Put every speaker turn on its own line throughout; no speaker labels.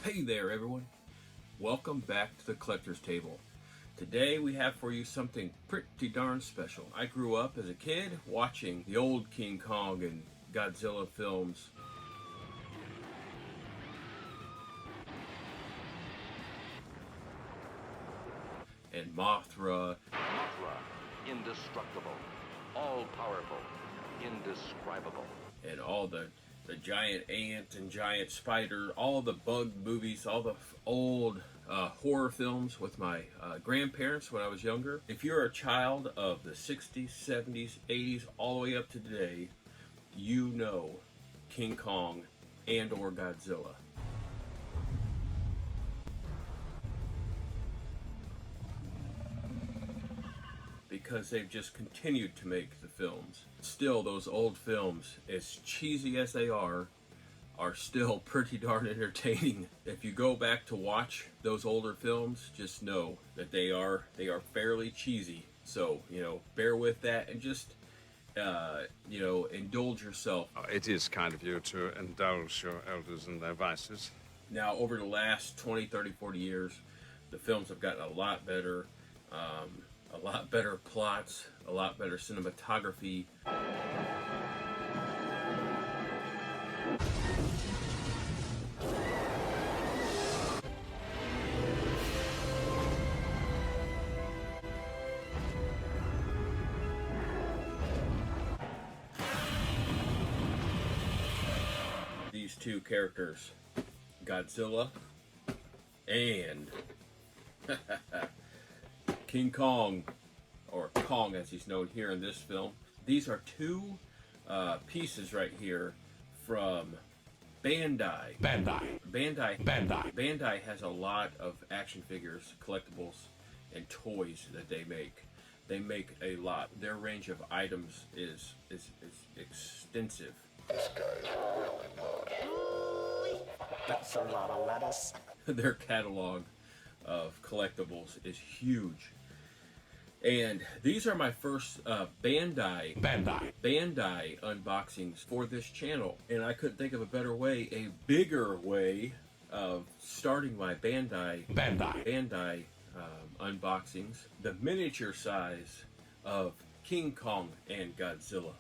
Hey there everyone, welcome back to the Collector's Table. Today we have for you something pretty darn special. I grew up as a kid watching the old King Kong and Godzilla films. And Mothra.
Mothra, indestructible, all-powerful, indescribable.
And all the giant ant and giant spider, all the bug movies, all the old horror films with my grandparents when I was younger. If you're a child of the 60s, 70s, 80s, all the way up to today, you know King Kong and or Godzilla. Because they've just continued to make the films. Still, those old films, as cheesy as they are still pretty darn entertaining. If you go back to watch those older films, just know that they are fairly cheesy. So, bear with that and just, indulge yourself.
It is kind of you to indulge your elders in their vices.
Now, over the last 20, 30, 40 years, the films have gotten a lot better. A lot better plots, a lot better cinematography. These two characters, Godzilla and King Kong, or Kong as he's known here in this film. These are two pieces right here from Bandai. Bandai has a lot of action figures, collectibles, and toys that they make. They make a lot. Their range of items is extensive.
This guy's really loaded. That's a lot of lettuce.
Their catalog of collectibles is huge. And these are my first Bandai unboxings for this channel. And I couldn't think of a better way, a bigger way of starting my Bandai unboxings. The miniature size of King Kong and Godzilla.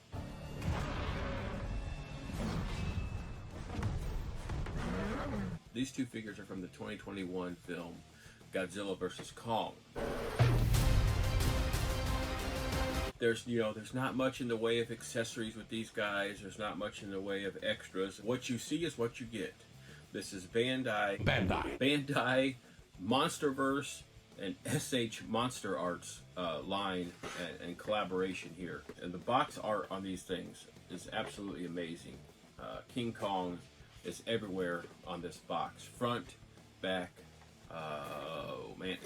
These two figures are from the 2021 film Godzilla vs. Kong. There's not much in the way of accessories with these guys. There's not much in the way of extras. What you see is what you get. This is Bandai Monsterverse and SH Monster Arts line and collaboration here. And the box art on these things is absolutely amazing. King Kong is everywhere on this box. Front, back,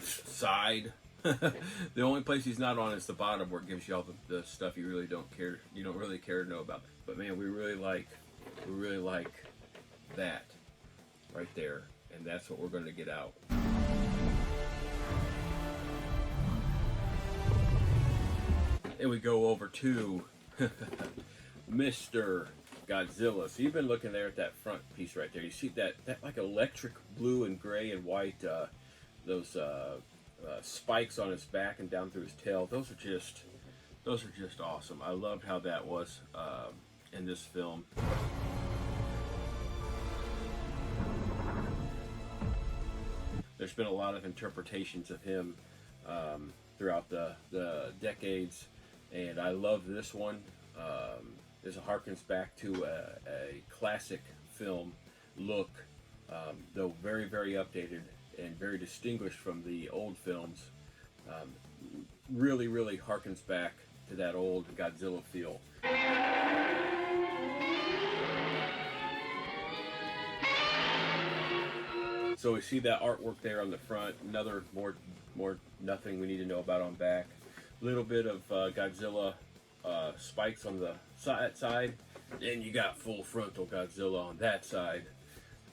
side. The only place he's not on is the bottom, where it gives you all the stuff you don't really care to know about. But man, we really like that right there, and that's what we're going to get out. And we go over to Mr. Godzilla. So you've been looking there at that front piece right there. You see that like electric blue and gray and white, those spikes on his back and down through his tail. Those are just awesome. I loved how that was in this film. There's been a lot of interpretations of him throughout the decades, and I love this one. This harkens back to a classic film look, though very, very updated and very distinguished from the old films. Really, really harkens back to that old Godzilla feel. So we see that artwork there on the front. Another more nothing we need to know about on back. A little bit of Godzilla spikes on the side. Then you got full frontal Godzilla on that side.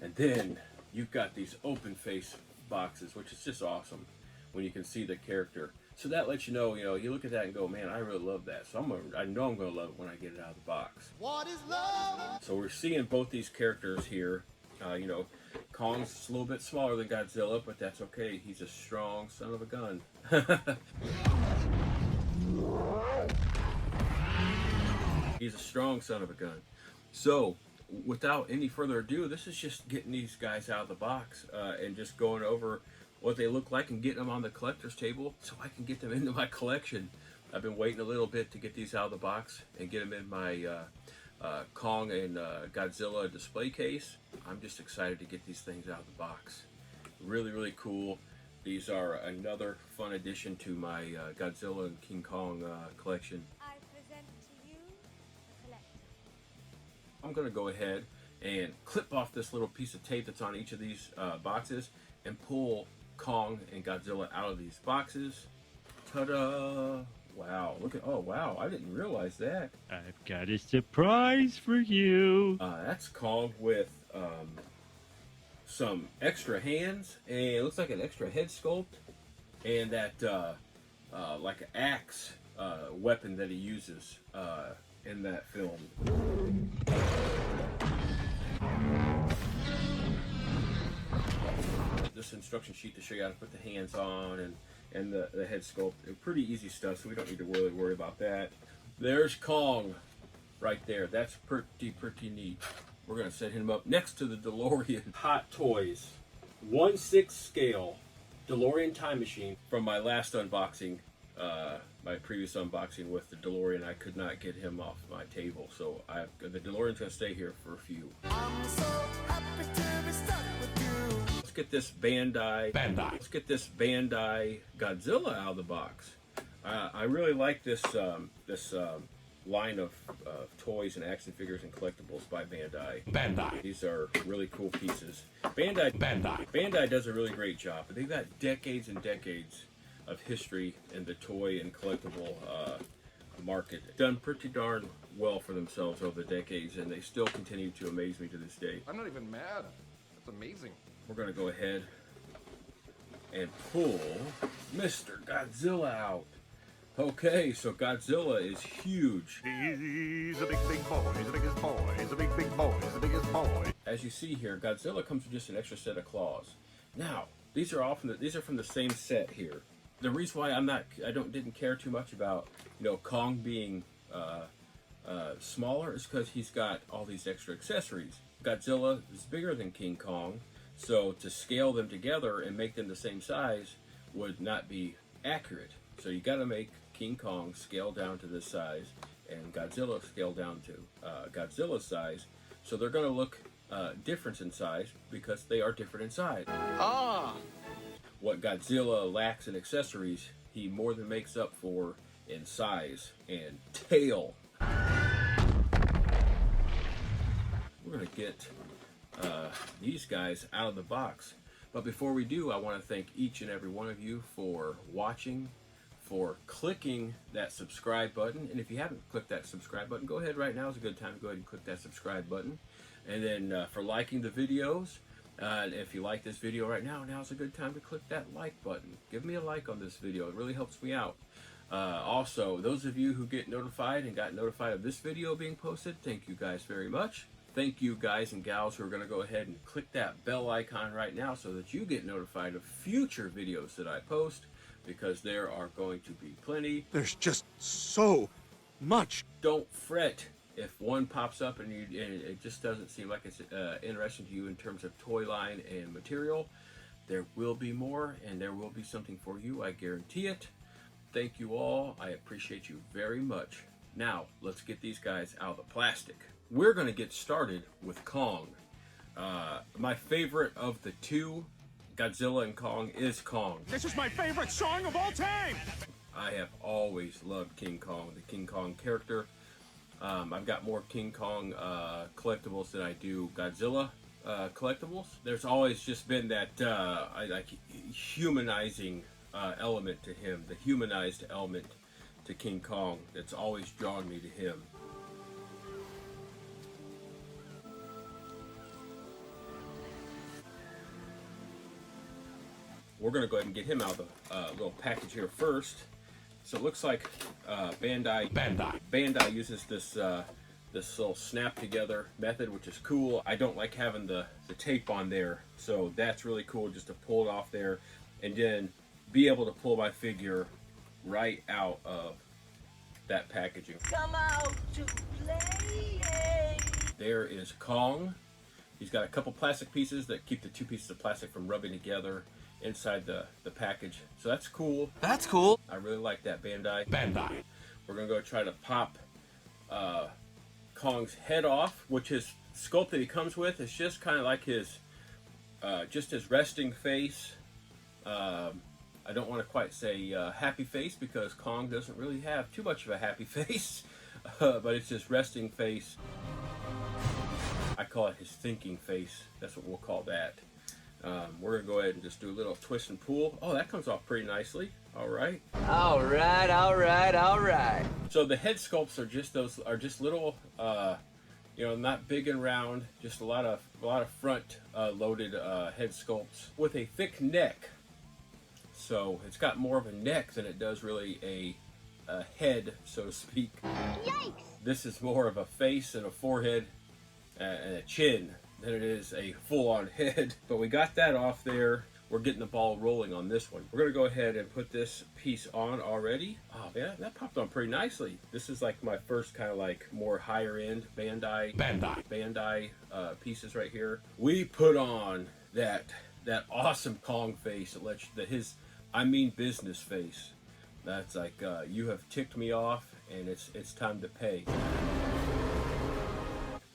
And then you've got these open face boxes, which is just awesome when you can see the character. So that lets you know, you look at that and go, man, I really love that. So I know I'm going to love it when I get it out of the box. What is love? So we're seeing both these characters here. Kong's just a little bit smaller than Godzilla, but that's okay. He's a strong son of a gun. He's a strong son of a gun. So, without any further ado, this is just getting these guys out of the box and just going over what they look like and getting them on the collector's table so I can get them into my collection. I've been waiting a little bit to get these out of the box and get them in my Kong and Godzilla display case. I'm just excited to get these things out of the box. Really, really cool. These are another fun addition to my Godzilla and King Kong collection.
I present to you the collector.
I'm going to go ahead and clip off this little piece of tape that's on each of these boxes and pull Kong and Godzilla out of these boxes. Ta-da! Wow, look at, oh wow, I didn't realize that.
I've got a surprise for you.
That's Kong with some extra hands, and it looks like an extra head sculpt, and that like an axe weapon that he uses in that film. This instruction sheet to show you how to put the hands on and the head sculpt. Pretty easy stuff, so we don't need to really worry about that. There's Kong right there. That's pretty neat. We're going to set him up next to the DeLorean. Hot Toys 1/6 scale DeLorean time machine. From my last unboxing, my previous unboxing with the DeLorean, I could not get him off my table, so the DeLorean's going to stay here for a few.
I'm so happy to be stuck with you.
Let's get this Bandai. Let's get this Bandai Godzilla out of the box. I really like this line of toys and action figures and collectibles by Bandai. These are really cool pieces. Bandai does a really great job. But they've got decades and decades of history in the toy and collectible market. Done pretty darn well for themselves over the decades, and they still continue to amaze me to this day.
I'm not even mad. That's amazing.
We're going to go ahead and pull Mr. Godzilla out. Okay, so Godzilla is huge.
He's a big boy. He's the biggest boy. He's a big boy. He's the biggest boy.
As you see here, Godzilla comes with just an extra set of claws. Now, these are from the same set here. The reason why I didn't care too much about Kong being smaller is because he's got all these extra accessories. Godzilla is bigger than King Kong, so to scale them together and make them the same size would not be accurate. So you got to make King Kong scale down to this size and Godzilla scale down to Godzilla's size. So they're going to look different in size because they are different in size. What Godzilla lacks in accessories, he more than makes up for in size and tail. We're going to get these guys out of the box. But before we do, I want to thank each and every one of you for watching, for clicking that subscribe button. And if you haven't clicked that subscribe button, go ahead right now. Is a good time to go ahead and click that subscribe button. And then for liking the videos. If you like this video right now, now's a good time to click that like button. Give me a like on this video. It really helps me out. Also, those of you who get notified and got notified of this video being posted, thank you guys very much. Thank you guys and gals who are going to go ahead and click that bell icon right now so that you get notified of future videos that I post, because there are going to be plenty.
There's just so much.
Don't fret if one pops up and it just doesn't seem like it's interesting to you in terms of toy line and material. There will be more, and there will be something for you, I guarantee it. Thank you all. I appreciate you very much. Now, let's get these guys out of the plastic. We're going to get started with Kong. My favorite of the two, Godzilla and Kong, is Kong.
This is my favorite song of all time.
I have always loved King Kong, the King Kong character. I've got more King Kong collectibles than I do Godzilla collectibles. There's always just been that humanizing element to him, the humanized element to King Kong that's always drawn me to him. We're going to go ahead and get him out of the little package here first. So it looks like Bandai uses this this little snap together method, which is cool. I don't like having the tape on there, so that's really cool just to pull it off there and then be able to pull my figure right out of that packaging.
Come out to play.
There is Kong. He's got a couple plastic pieces that keep the two pieces of plastic from rubbing together inside the package. So that's cool.
That's cool.
I really like that, Bandai.
Bandai.
We're going to go try to pop Kong's head off, which his sculpt that he comes with is just kind of like his, just his resting face. I don't want to quite say happy face because Kong doesn't really have too much of a happy face, but it's his resting face. I call it his thinking face. That's what we'll call that. We're going to go ahead and just do a little twist and pull. Oh, that comes off pretty nicely. All right.
All right, all right, all right.
So the head sculpts are just little, not big and round, just a lot of front loaded head sculpts with a thick neck. So it's got more of a neck than it does really a head, so to speak.
Yikes!
This is more of a face and a forehead and a chin than it is a full-on head. But we got that off there. We're getting the ball rolling on this one. We're going to go ahead and put this piece on already. Oh, man, that popped on pretty nicely. This is like my first kind of like more higher-end Bandai pieces right here. We put on that awesome Kong face that lets his business face. That's like, you have ticked me off, and it's time to pay.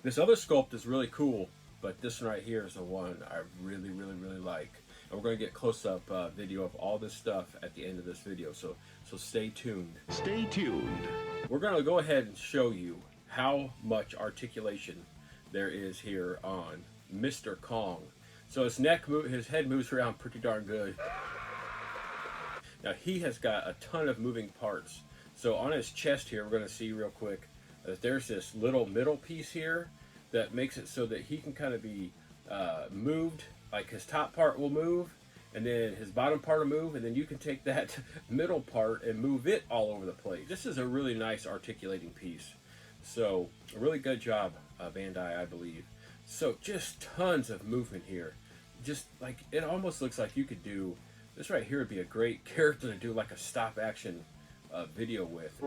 This other sculpt is really cool, but this one right here is the one I really, really, really like. And we're going to get close-up video of all this stuff at the end of this video, so stay tuned.
Stay tuned.
We're going to go ahead and show you how much articulation there is here on Mr. Kong. So his head moves around pretty darn good. Now he has got a ton of moving parts. So on his chest here, we're going to see real quick that there's this little middle piece here that makes it so that he can kind of be moved. Like his top part will move, and then his bottom part will move, and then you can take that middle part and move it all over the place. This is a really nice articulating piece. So a really good job, Bandai, I believe. So just tons of movement here. Just like, it almost looks like you could do, this right here would be a great character to do like a stop action video with.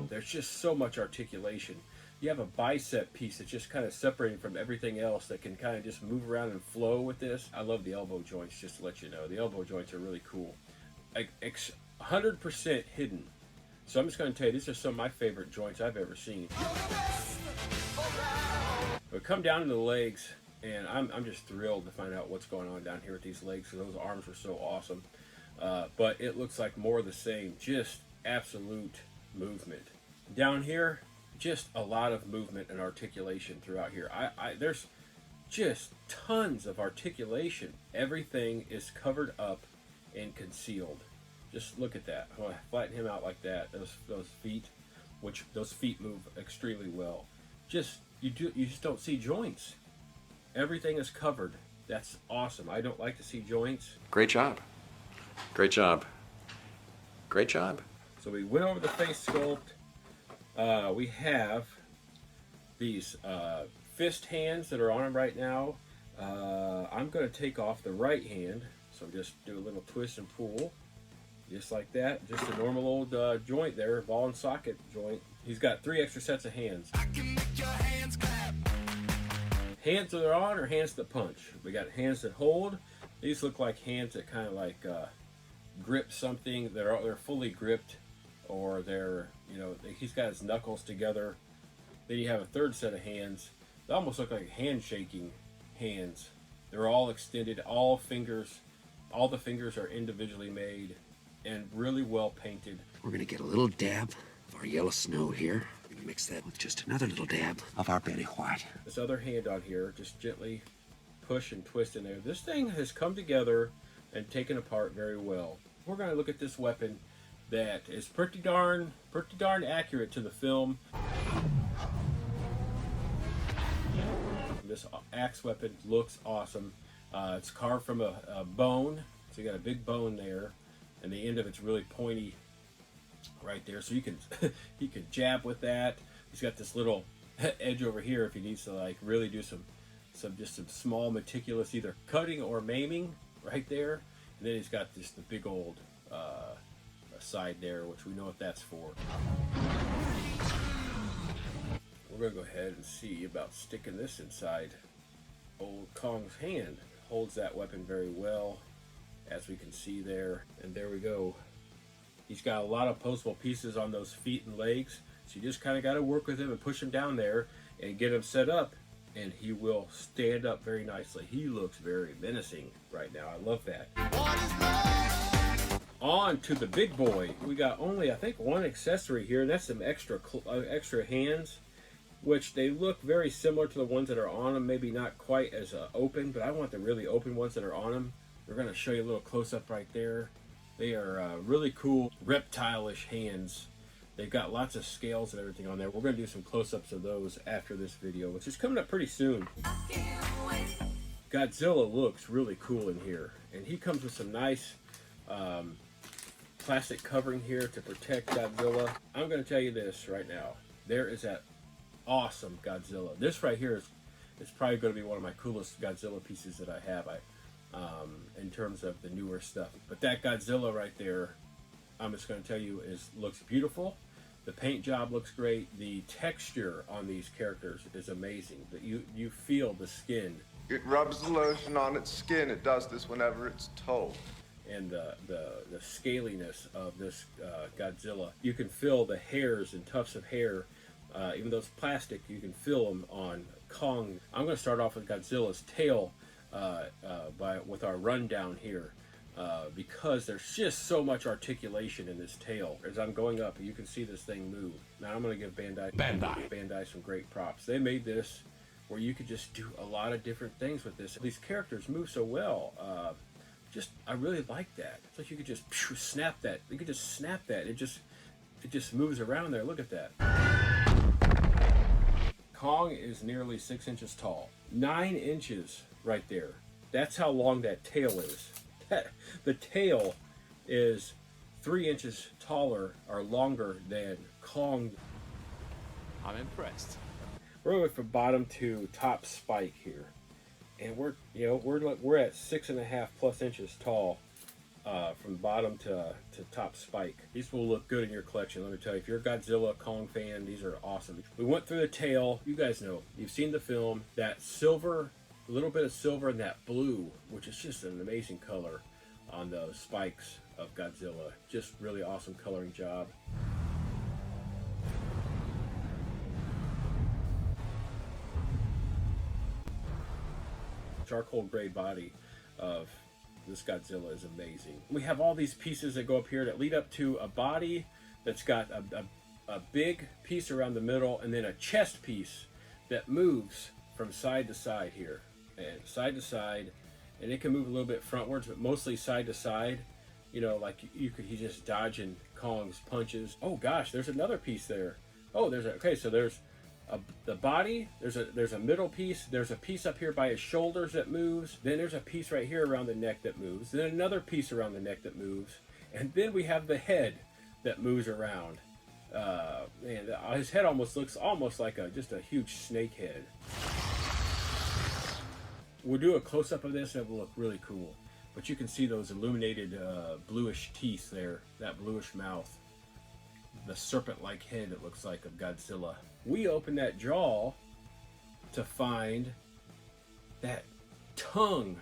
There's just so much articulation. You have a bicep piece that's just kind of separating from everything else that can kind of just move around and flow with this. I love the elbow joints, just to let you know. The elbow joints are really cool. 100% hidden. So I'm just going to tell you, these are some of my favorite joints I've ever seen. We come down to the legs, and I'm just thrilled to find out what's going on down here with these legs, because those arms were so awesome. But it looks like more of the same, just absolute movement. Down here, just a lot of movement and articulation throughout here. There's just tons of articulation. Everything is covered up and concealed. Just look at that. I'm going to flatten him out like that. Those feet, which those feet move extremely well. You just don't see joints. Everything is covered. That's awesome. I don't like to see joints.
Great job. Great job. Great job.
So we went over the face sculpt. We have these fist hands that are on him right now. I'm going to take off the right hand. So just do a little twist and pull. Just like that. Just a normal old joint there. Ball and socket joint. He's got 3 extra sets of hands. I can make your hands clap. Hands that are on or hands that punch. We got hands that hold. These look like hands that kind of like grip something. They're fully gripped. Or they're, he's got his knuckles together. Then you have a third set of hands. They almost look like handshaking hands. They're all extended, all the fingers are individually made and really well painted.
We're gonna get a little dab of our yellow snow here. We're gonna mix that with just another little dab of our Betty White.
This other hand on here, just gently push and twist in there. This thing has come together and taken apart very well. We're gonna look at this weapon that is pretty darn accurate to the film. This axe weapon looks awesome. It's carved from a bone, so you got a big bone there, and the end of it's really pointy right there, so you can he can jab with that. He's got this little edge over here if he needs to like really do some small meticulous either cutting or maiming right there. And then he's got this the big old side there, which we know what that's for. We're gonna go ahead and see about sticking this inside old Kong's hand. Holds that weapon very well, as we can see there. And there we go. He's got a lot of opposable pieces on those feet and legs, so you just kind of got to work with him and push him down there and get him set up, and he will stand up very nicely. He looks very menacing right now. I love that. On to the big boy. We got only, I think, one accessory here, and that's some extra hands, which they look very similar to the ones that are on him. Maybe not quite as open, but I want the really open ones that are on him. We're going to show you a little close-up right there. They are really cool reptile-ish hands. They've got lots of scales and everything on there. We're going to do some close-ups of those after this video, which is coming up pretty soon. Godzilla looks really cool in here, and he comes with some nice plastic covering here to protect Godzilla. I'm going to tell you this right now. There is that awesome Godzilla. This right here is probably going to be one of my coolest Godzilla pieces that I have. In terms of the newer stuff, but that Godzilla right there, I'm just going to tell you, looks beautiful. The paint job looks great. The texture on these characters is amazing. That you feel the skin.
It rubs the lotion on its skin. It does this whenever it's told.
And the scaliness of this Godzilla, you can feel the hairs and tufts of hair. Even though it's plastic, you can feel them on Kong. I'm going to start off with Godzilla's tail. With our rundown here, because there's just so much articulation in this tail. As I'm going up, you can see this thing move. Now I'm going to give Bandai some great props. They made this where you could just do a lot of different things with this. These characters move so well. I really like that. It's like you could just snap that. You could just snap that. It just moves around there. Look at that. Kong is nearly 6 inches tall. 9 inches right there. That's how long that tail is. The tail is 3 inches taller or longer than Kong.
I'm impressed.
We're going from bottom to top spike here, and we're at 6.5+ inches tall from bottom to top spike. These will look good in your collection. Let me tell you, if you're a Godzilla Kong fan, these are awesome. We went through the tail. You guys know, you've seen the film. That silver, a little bit of silver and that blue, which is just an amazing color on those spikes of Godzilla. Just really awesome coloring job. Charcoal gray body of this Godzilla is amazing. We have all these pieces that go up here that lead up to a body that's got a big piece around the middle, and then a chest piece that moves from side to side here. And side to side, and it can move a little bit frontwards, but mostly side to side. You know, like he's just dodging Kong's punches. Oh gosh, there's another piece there. Oh, so there's the body, there's a middle piece, there's a piece up here by his shoulders that moves, then there's a piece right here around the neck that moves, then another piece around the neck that moves, and then we have the head that moves around. Man, his head almost looks like just a huge snake head. We'll do a close-up of this and it will look really cool. But you can see those illuminated bluish teeth there, that bluish mouth. The serpent-like head, it looks like, of Godzilla. We open that jaw to find that tongue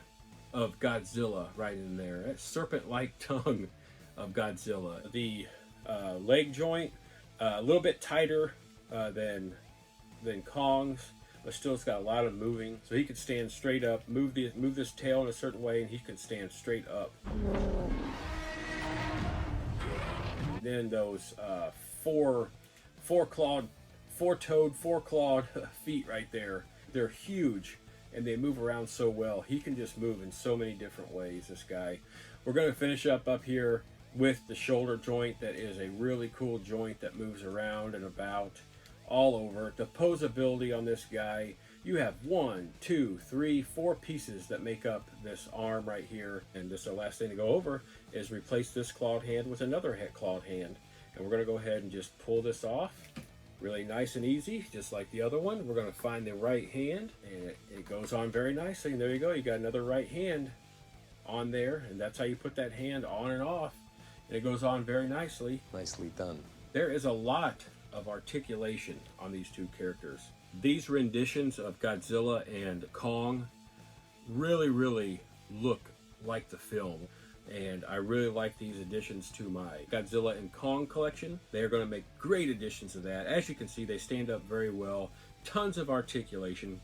of Godzilla right in there. That serpent-like tongue of Godzilla. The leg joint, a little bit tighter than Kong's, but still it's got a lot of moving. So he could stand straight up, move this tail in a certain way, and he could stand straight up. Then those four-toed feet right there, they're huge, and they move around so well. He can just move in so many different ways, this guy. We're going to finish up here with the shoulder joint. That is a really cool joint that moves around and about all over. The posability on this guy, you have 1, 2, 3, 4 pieces that make up this arm right here. And this, the last thing to go over is replace this clawed hand with another clawed hand. And we're going to go ahead and just pull this off. Really nice and easy, just like the other one. We're going to find the right hand, and it goes on very nicely. And there you go, you got another right hand on there, and that's how you put that hand on and off. And it goes on very nicely.
Nicely done.
There is a lot of articulation on these two characters. These renditions of Godzilla and Kong really look like the film. And I really like these additions to my Godzilla and Kong collection. They're going to make great additions to that. As you can see, they stand up very well. Tons of articulation.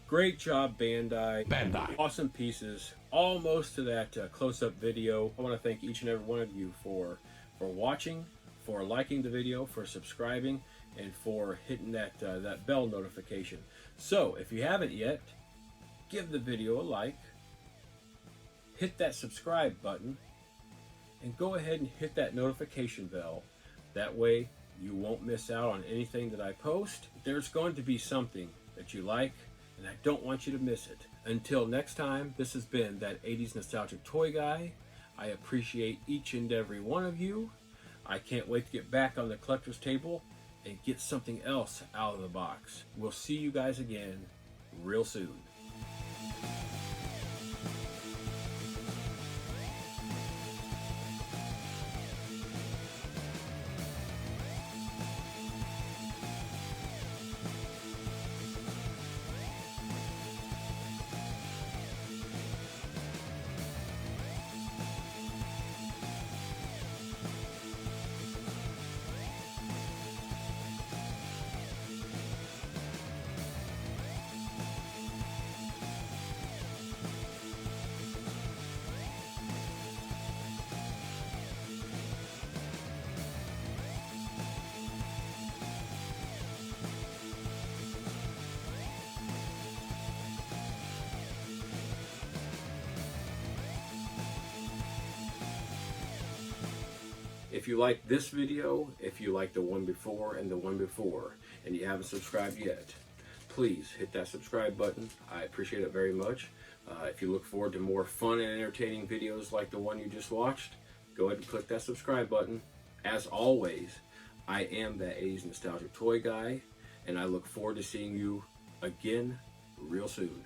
Great job, Bandai. Awesome pieces. Almost to that close-up video. I want to thank each and every one of you for watching, for liking the video, for subscribing, and for hitting that bell notification. So, if you haven't yet, give the video a like. Hit that subscribe button and go ahead and hit that notification bell. That way you won't miss out on anything that I post. There's going to be something that you like, and I don't want you to miss it. Until next time, this has been that 80s Nostalgic Toy Guy. I appreciate each and every one of you. I can't wait to get back on the collector's table and get something else out of the box. We'll see you guys again real soon. If you like this video, if you like the one before and the one before, and you haven't subscribed yet, please hit that subscribe button. I appreciate it very much. If you look forward to more fun and entertaining videos like the one you just watched, go ahead and click that subscribe button. As always, I am that 80s Nostalgic Toy Guy, and I look forward to seeing you again real soon.